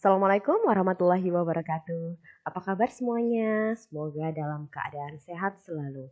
Assalamualaikum warahmatullahi wabarakatuh. Apa kabar semuanya? Semoga dalam keadaan sehat selalu.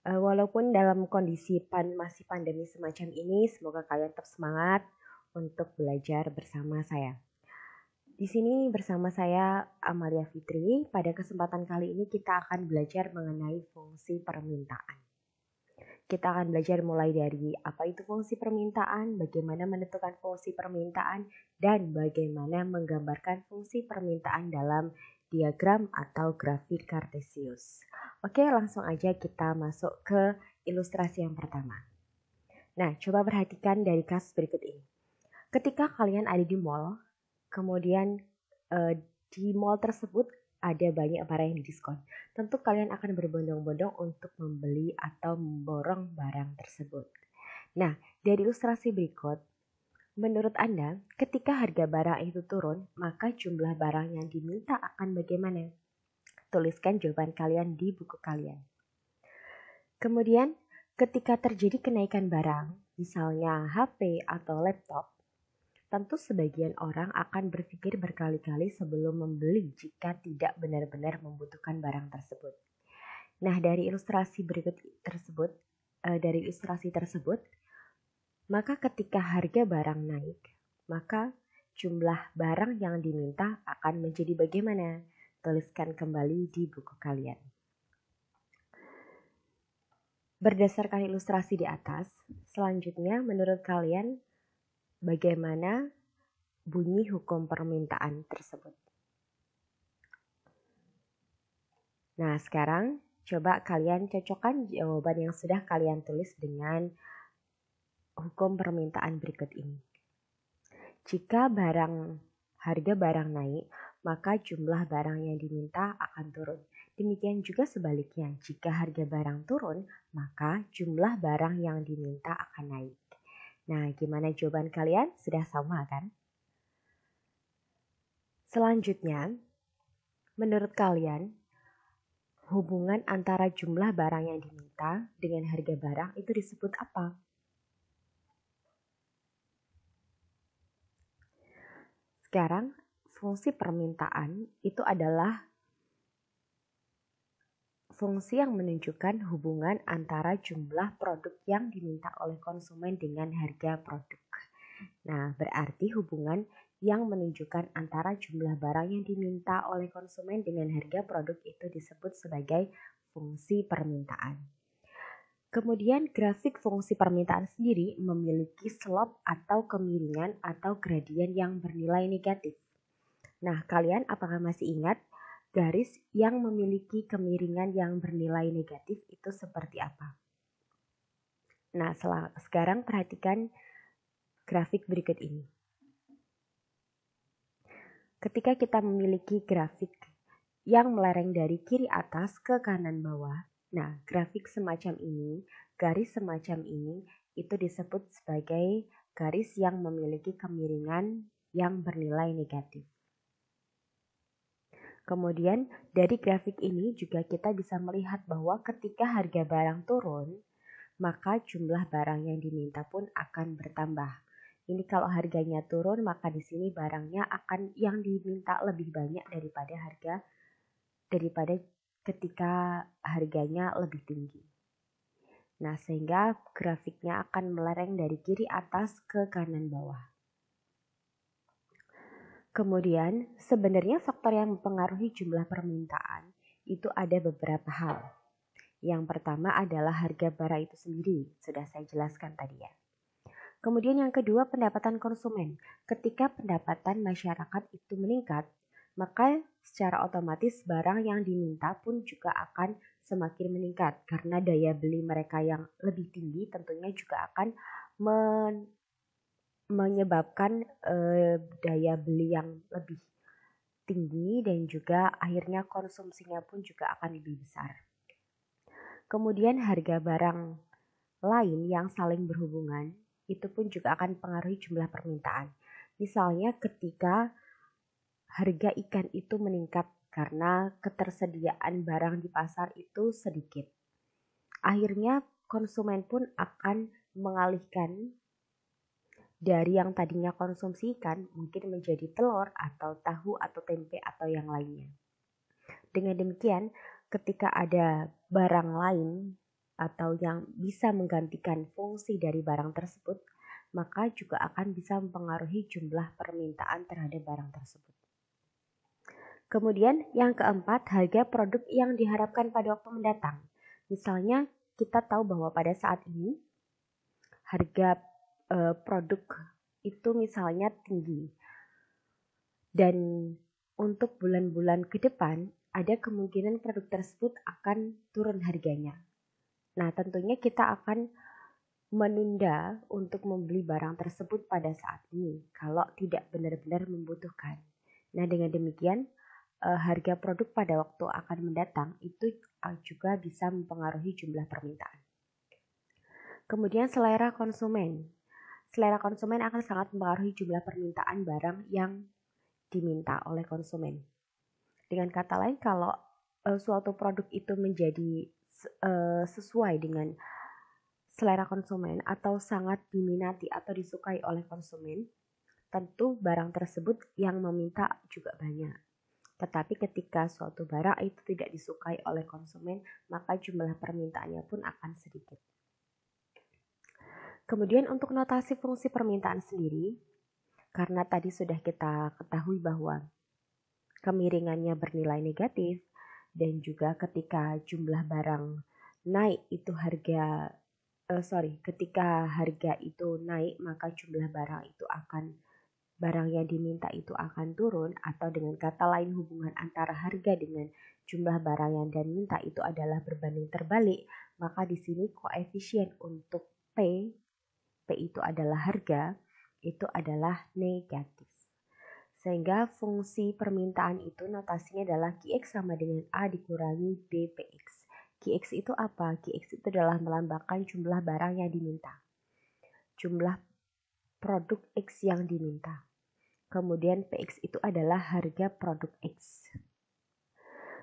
Walaupun dalam kondisi masih pandemi semacam ini, semoga kalian tetap semangat untuk belajar bersama saya. Di sini bersama saya Amalia Fitri. Pada kesempatan kali ini kita akan belajar mengenai fungsi permintaan. Kita akan belajar mulai dari apa itu fungsi permintaan, bagaimana menentukan fungsi permintaan, dan bagaimana menggambarkan fungsi permintaan dalam diagram atau grafik Kartesius. Oke, langsung aja kita masuk ke ilustrasi yang pertama. Nah, coba perhatikan dari kasus berikut ini. Ketika kalian ada di mall, kemudian di mall tersebut ada banyak barang yang didiskon. Tentu kalian akan berbondong-bondong untuk membeli atau memborong barang tersebut. Nah, dari ilustrasi berikut, menurut Anda, ketika harga barang itu turun, maka jumlah barang yang diminta akan bagaimana? Tuliskan jawaban kalian di buku kalian. Kemudian, ketika terjadi kenaikan barang, misalnya HP atau laptop, tentu sebagian orang akan berpikir berkali-kali sebelum membeli jika tidak benar-benar membutuhkan barang tersebut. Nah, dari ilustrasi tersebut, maka ketika harga barang naik, maka jumlah barang yang diminta akan menjadi bagaimana? Tuliskan kembali di buku kalian. Berdasarkan ilustrasi di atas, selanjutnya menurut kalian bagaimana bunyi hukum permintaan tersebut? Nah, sekarang coba kalian cocokkan jawaban yang sudah kalian tulis dengan hukum permintaan berikut ini. Jika harga barang naik, maka jumlah barang yang diminta akan turun. Demikian juga sebaliknya, jika harga barang turun, maka jumlah barang yang diminta akan naik. Nah, gimana jawaban kalian? Sudah sama kan? Selanjutnya, menurut kalian, hubungan antara jumlah barang yang diminta dengan harga barang itu disebut apa? Sekarang, fungsi permintaan itu adalah fungsi yang menunjukkan hubungan antara jumlah produk yang diminta oleh konsumen dengan harga produk. Nah, berarti hubungan yang menunjukkan antara jumlah barang yang diminta oleh konsumen dengan harga produk itu disebut sebagai fungsi permintaan. Kemudian grafik fungsi permintaan sendiri memiliki slope atau kemiringan atau gradien yang bernilai negatif. Nah, kalian apakah masih ingat garis yang memiliki kemiringan yang bernilai negatif itu seperti apa? Nah, sekarang perhatikan grafik berikut ini. Ketika kita memiliki grafik yang melereng dari kiri atas ke kanan bawah, nah grafik semacam ini, garis semacam ini, itu disebut sebagai garis yang memiliki kemiringan yang bernilai negatif. Kemudian dari grafik ini juga kita bisa melihat bahwa ketika harga barang turun, maka jumlah barang yang diminta pun akan bertambah. Ini kalau harganya turun, maka di sini barangnya akan yang diminta lebih banyak daripada ketika harganya lebih tinggi. Nah, sehingga grafiknya akan melereng dari kiri atas ke kanan bawah. Kemudian, sebenarnya faktor yang mempengaruhi jumlah permintaan itu ada beberapa hal. Yang pertama adalah harga barang itu sendiri, sudah saya jelaskan tadi ya. Kemudian yang kedua, pendapatan konsumen. Ketika pendapatan masyarakat itu meningkat, maka secara otomatis barang yang diminta pun juga akan semakin meningkat karena daya beli mereka yang lebih tinggi tentunya juga akan menyebabkan daya beli yang lebih tinggi dan juga akhirnya konsumsinya pun juga akan lebih besar. Kemudian harga barang lain yang saling berhubungan itu pun juga akan mempengaruhi jumlah permintaan. Misalnya ketika harga ikan itu meningkat karena ketersediaan barang di pasar itu sedikit. Akhirnya konsumen pun akan mengalihkan dari yang tadinya konsumsi ikan mungkin menjadi telur atau tahu atau tempe atau yang lainnya. Dengan demikian, ketika ada barang lain atau yang bisa menggantikan fungsi dari barang tersebut, maka juga akan bisa mempengaruhi jumlah permintaan terhadap barang tersebut. Kemudian yang keempat, harga produk yang diharapkan pada waktu mendatang. Misalnya kita tahu bahwa pada saat ini harga produk itu misalnya tinggi. Dan untuk bulan-bulan ke depan ada kemungkinan produk tersebut akan turun harganya. Nah, tentunya kita akan menunda untuk membeli barang tersebut pada saat ini kalau tidak benar-benar membutuhkan. Nah, dengan demikian harga produk pada waktu akan mendatang itu juga bisa mempengaruhi jumlah permintaan. Kemudian selera konsumen. Selera konsumen akan sangat mempengaruhi jumlah permintaan barang yang diminta oleh konsumen. Dengan kata lain, kalau suatu produk itu menjadi sesuai dengan selera konsumen atau sangat diminati atau disukai oleh konsumen, tentu barang tersebut yang meminta juga banyak. Tetapi ketika suatu barang itu tidak disukai oleh konsumen, maka jumlah permintaannya pun akan sedikit. Kemudian untuk notasi fungsi permintaan sendiri, karena tadi sudah kita ketahui bahwa kemiringannya bernilai negatif, dan juga ketika jumlah barang naik itu ketika harga itu naik maka jumlah barang yang diminta itu akan turun, atau dengan kata lain hubungan antara harga dengan jumlah barang yang diminta itu adalah berbanding terbalik, maka di sini koefisien untuk P itu adalah harga, itu adalah negatif. Sehingga fungsi permintaan itu notasinya adalah Qx sama dengan A dikurangi BPX. Qx itu apa? Qx itu adalah melambangkan jumlah barang yang diminta. Jumlah produk X yang diminta. Kemudian PX itu adalah harga produk X.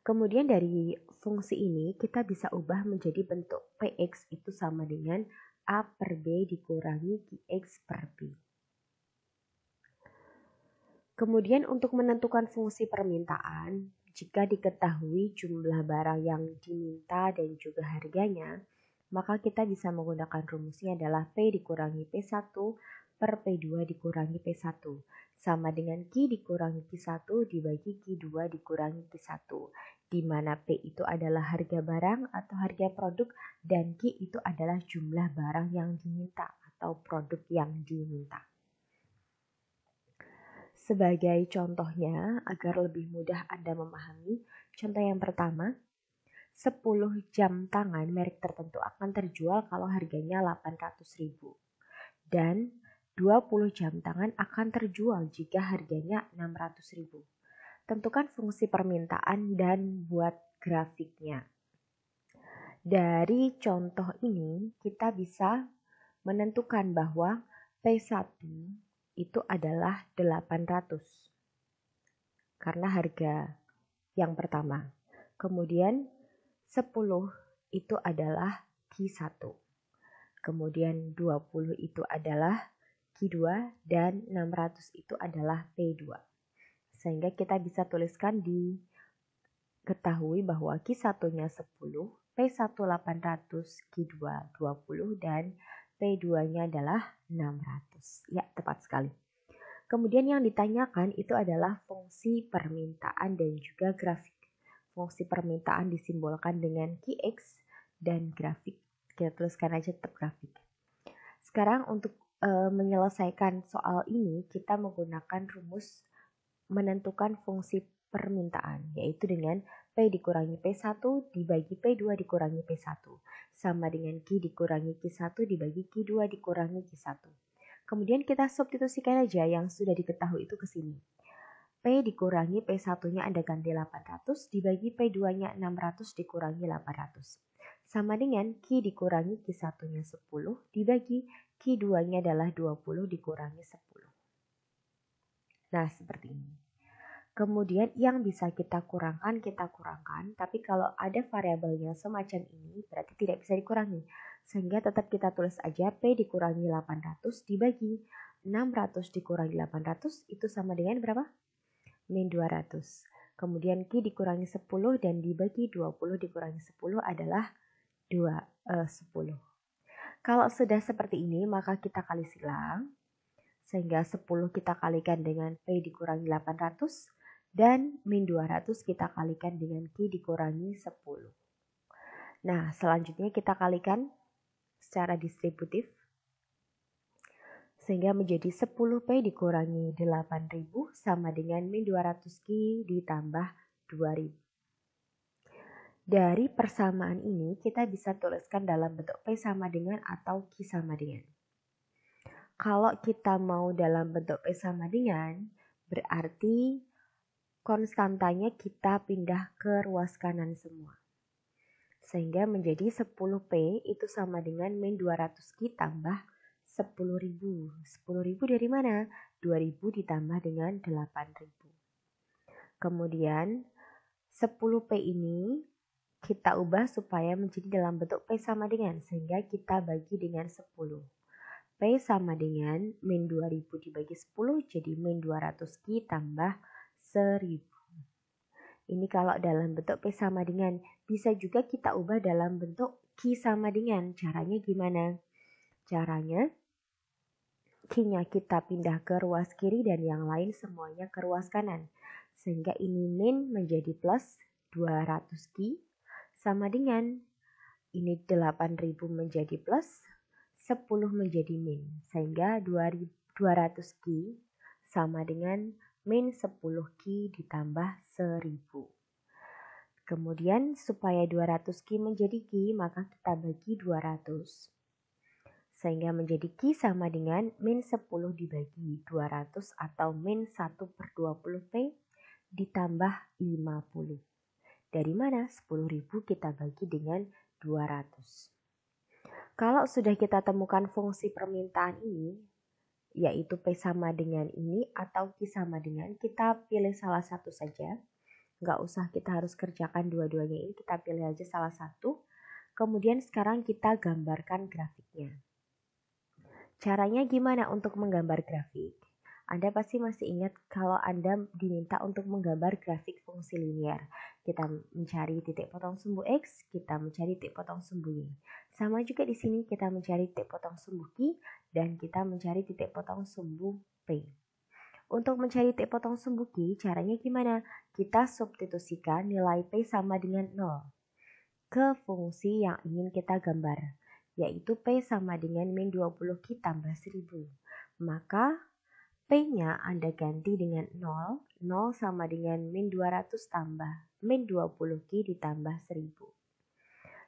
Kemudian dari fungsi ini kita bisa ubah menjadi bentuk PX itu sama dengan A per B dikurangi QX per B. Kemudian untuk menentukan fungsi permintaan, jika diketahui jumlah barang yang diminta dan juga harganya, maka kita bisa menggunakan rumusnya adalah P dikurangi P1 per P2 dikurangi P1. Sama dengan Q dikurangi Q1 dibagi Q2 dikurangi Q1, di mana P itu adalah harga barang atau harga produk dan Q itu adalah jumlah barang yang diminta atau produk yang diminta. Sebagai contohnya, agar lebih mudah Anda memahami, contoh yang pertama, 10 jam tangan merek tertentu akan terjual kalau harganya 800.000 dan 20 jam tangan akan terjual jika harganya 600.000. Tentukan fungsi permintaan dan buat grafiknya. Dari contoh ini kita bisa menentukan bahwa P1 itu adalah 800 karena harga yang pertama. Kemudian 10 itu adalah Q1. Kemudian 20 itu adalah Q2 dan 600 itu adalah P2. Sehingga kita bisa tuliskan diketahui bahwa Q1-nya 10, P1 800, Q2 20 dan P2-nya adalah 600. Ya, tepat sekali. Kemudian yang ditanyakan itu adalah fungsi permintaan dan juga grafik. Fungsi permintaan disimbolkan dengan QX dan grafik. Kita tuliskan aja tetap grafik. Sekarang untuk menyelesaikan soal ini kita menggunakan rumus menentukan fungsi permintaan, yaitu dengan P dikurangi P1 dibagi P2 dikurangi P1 sama dengan Q dikurangi Q1 dibagi Q2 dikurangi Q1. Kemudian kita substitusikan aja yang sudah diketahui itu ke sini. P dikurangi P1-nya Anda ganti 800 dibagi P2-nya 600 dikurangi 800. Sama dengan Q dikurangi Q1-nya 10 dibagi Q2-nya adalah 20 dikurangi 10. Nah, seperti ini. Kemudian yang bisa kita kurangkan, tapi kalau ada variabelnya semacam ini berarti tidak bisa dikurangi. Sehingga tetap kita tulis aja P dikurangi 800 dibagi 600 dikurangi 800 itu sama dengan berapa? Min 200. Kemudian Q dikurangi 10 dan dibagi 20 dikurangi 10 adalah 10. Kalau sudah seperti ini maka kita kali silang. Sehingga 10 kita kalikan dengan P dikurangi 800 dan min 200 kita kalikan dengan Q dikurangi 10. Nah, selanjutnya kita kalikan secara distributif. Sehingga menjadi 10P dikurangi 8.000 sama dengan min 200Q ditambah 2.000. Dari persamaan ini kita bisa tuliskan dalam bentuk P sama dengan atau Q sama dengan. Kalau kita mau dalam bentuk P sama dengan, berarti konstantanya kita pindah ke ruas kanan semua. Sehingga menjadi 10P itu sama dengan min 200Q tambah 10.000. 10.000 dari mana? 2.000 ditambah dengan 8.000. Kemudian 10P ini kita ubah supaya menjadi dalam bentuk P sama dengan. Sehingga kita bagi dengan 10. P sama dengan min 2.000 dibagi 10 jadi min 200Q tambah 1.000. Ini kalau dalam bentuk P sama dengan. Bisa juga kita ubah dalam bentuk Q sama dengan. Caranya gimana? Caranya Q-nya kita pindah ke ruas kiri dan yang lain semuanya ke ruas kanan. Sehingga ini min menjadi plus 200Q sama dengan ini 8.000 menjadi plus 10 menjadi min. Sehingga 200Q sama dengan min 10Q ditambah 1.000. Kemudian supaya 200Q menjadi Q maka kita bagi 200. Sehingga menjadi Q sama dengan min 10 dibagi 200 atau min 1/20P ditambah 50. Dari mana? 10.000 kita bagi dengan 200. Kalau sudah kita temukan fungsi permintaan ini, yaitu P sama dengan ini atau Q sama dengan, kita pilih salah satu saja. Nggak usah kita harus kerjakan dua-duanya ini, kita pilih aja salah satu. Kemudian sekarang kita gambarkan grafiknya. Caranya gimana untuk menggambar grafik? Anda pasti masih ingat kalau Anda diminta untuk menggambar grafik fungsi linier. Kita mencari titik potong sumbu X, kita mencari titik potong sumbu Y. Sama juga di sini kita mencari titik potong sumbu Q dan kita mencari titik potong sumbu P. Untuk mencari titik potong sumbu Q, caranya gimana? Kita substitusikan nilai P sama dengan 0 ke fungsi yang ingin kita gambar, yaitu P sama dengan min 20Q tambah 1000. Maka P-nya Anda ganti dengan 0, 0 sama dengan min 200 tambah min 20Q ditambah 1000.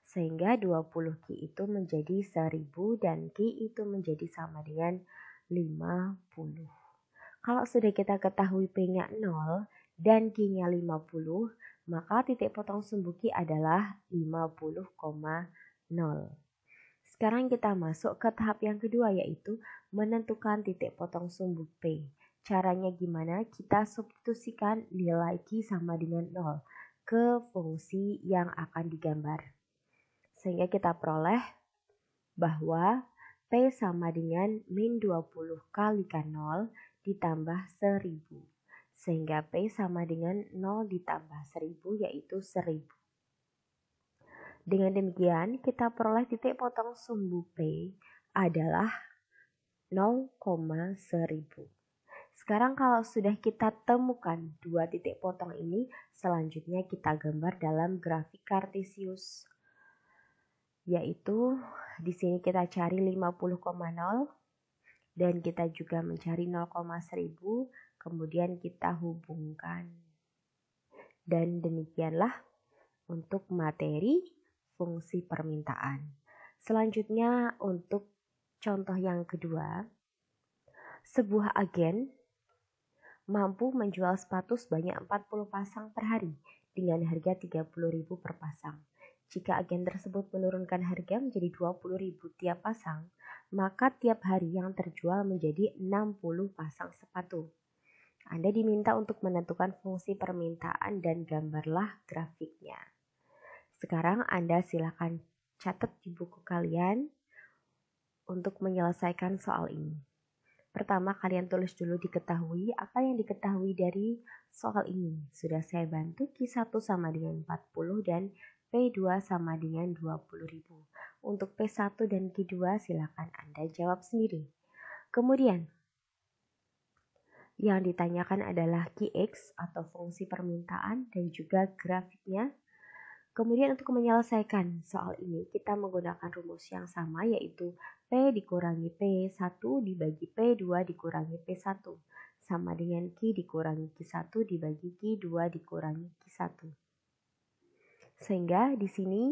Sehingga 20Q itu menjadi 1000 dan Q itu menjadi sama dengan 50. Kalau sudah kita ketahui P-nya 0 dan Q-nya 50, maka titik potong sumbu Q adalah 50,0. Sekarang kita masuk ke tahap yang kedua yaitu menentukan titik potong sumbu P. Caranya gimana? Kita substitusikan nilai Q sama dengan 0 ke fungsi yang akan digambar. Sehingga kita peroleh bahwa P sama dengan min 20 kalikan 0 ditambah 1000. Sehingga P sama dengan 0 ditambah 1000 yaitu 1000. Dengan demikian kita peroleh titik potong sumbu P adalah 0,1000. Sekarang kalau sudah kita temukan dua titik potong ini, selanjutnya kita gambar dalam grafik kartesius. Yaitu di sini kita cari 50,0 dan kita juga mencari 0,1000, kemudian kita hubungkan. Dan demikianlah untuk materi fungsi permintaan. Selanjutnya untuk contoh yang kedua, sebuah agen mampu menjual sepatu sebanyak 40 pasang per hari dengan harga 30.000 per pasang. Jika agen tersebut menurunkan harga menjadi 20.000 tiap pasang, maka tiap hari yang terjual menjadi 60 pasang sepatu. Anda diminta untuk menentukan fungsi permintaan dan gambarlah grafiknya. Sekarang Anda silakan catat di buku kalian untuk menyelesaikan soal ini. Pertama, kalian tulis dulu diketahui apa yang diketahui dari soal ini. Sudah saya bantu Q1 sama dengan 40 dan P2 sama dengan 20.000. Untuk P1 dan Q2 silakan Anda jawab sendiri. Kemudian, yang ditanyakan adalah Qx atau fungsi permintaan dan juga grafiknya. Kemudian untuk menyelesaikan soal ini, kita menggunakan rumus yang sama, yaitu P dikurangi P1 dibagi P2 dikurangi P1. Sama dengan Q dikurangi Q1 dibagi Q2 dikurangi Q1. Sehingga di sini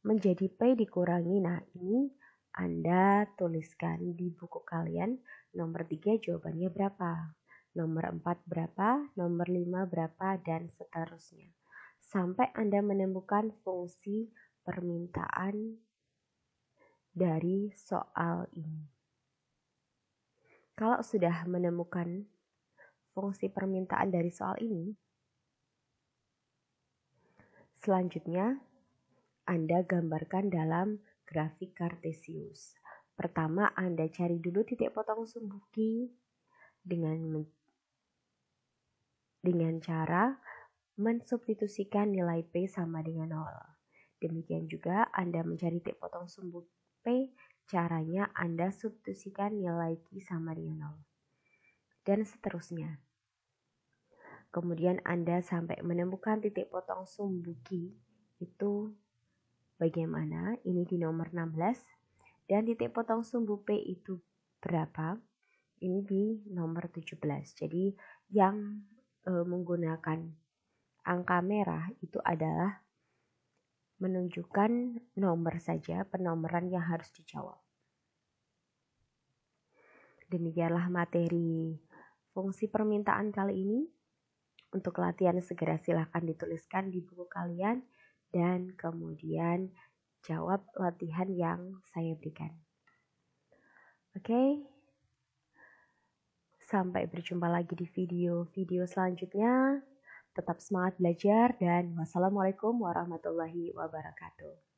menjadi P dikurangi, nah ini Anda tuliskan di buku kalian, nomor 3 jawabannya berapa, nomor 4 berapa, nomor 5 berapa, dan seterusnya. Sampai Anda menemukan fungsi permintaan dari soal ini. Kalau sudah menemukan fungsi permintaan dari soal ini, selanjutnya Anda gambarkan dalam grafik kartesius. Pertama, Anda cari dulu titik potong sumbu Q dengan cara mensubstitusikan nilai P sama dengan 0. Demikian juga Anda mencari titik potong sumbu P, caranya Anda substitusikan nilai Q sama dengan 0. Dan seterusnya. Kemudian Anda sampai menemukan titik potong sumbu Q itu bagaimana? Ini di nomor 16. Dan titik potong sumbu P itu berapa? Ini di nomor 17. Jadi yang menggunakan angka merah itu adalah menunjukkan nomor saja, penomoran yang harus dijawab. Demikianlah materi fungsi permintaan kali ini. Untuk latihan segera silahkan dituliskan di buku kalian dan kemudian jawab latihan yang saya berikan. Oke. Sampai berjumpa lagi di video-video selanjutnya. Tetap semangat belajar dan wassalamualaikum warahmatullahi wabarakatuh.